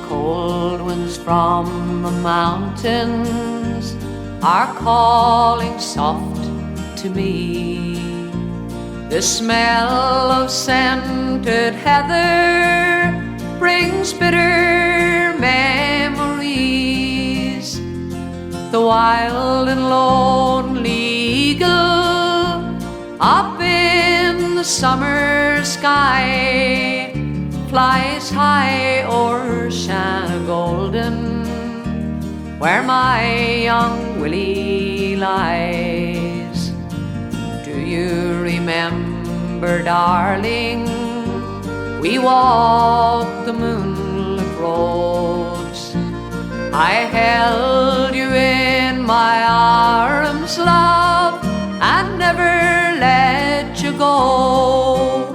Cold winds from the mountains are calling soft to me. The smell of scented heather brings bitter memories. The wild and lonely eagle up in the summer sky flies high o'er Shanagolden, where my young Willie lies. Do you remember, darling, we walked the moonlit roads? I held you in my arms, love, and never let you go.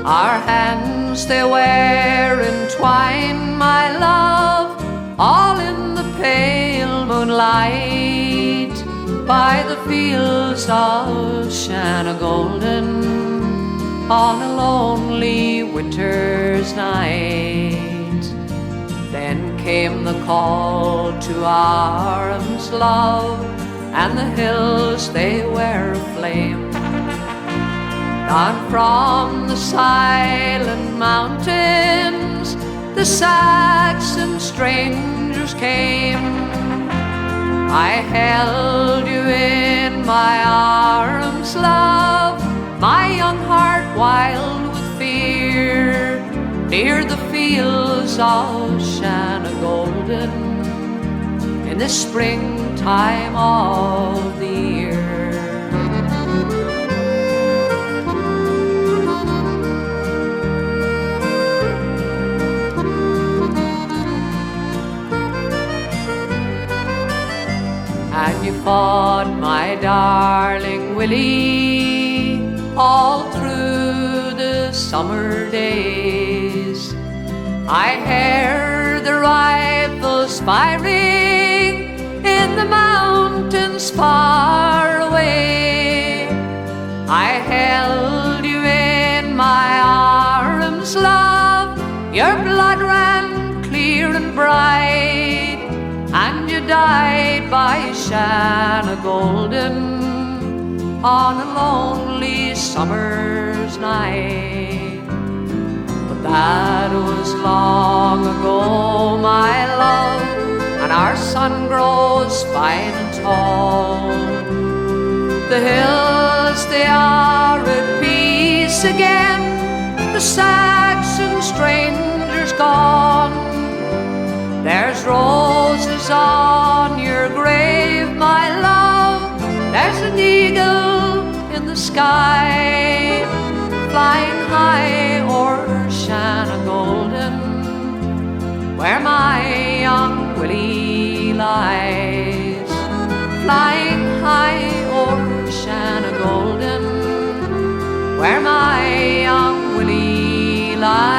Our hands, they were entwined, my love, all in the pale moonlight, by the fields of Shanagolden, on a lonely winter's night. Then came the call to arms, love, and the hills, they were aflame. Down from the silent mountains, the Saxon strangers came. I held you in my arms, love, my young heart wild with fear, near the fields of Shanagolden, in the springtime of the year. And you fought, my darling Willie, all through the summer days. I heard the rifles firing in the mountains far away. I held you in my arms, love, your blood ran clear and bright, and you died by Shanagolden on a lonely summer's night. But that was long ago, my love, and our sun grows fine and tall. The hills, they are at peace again, the Saxon strangers gone. There's roses on your grave, my love, there's an eagle in the sky, flying high o'er Shanagolden, where my young Willie lies. Flying high o'er Shanagolden, where my young Willie lies.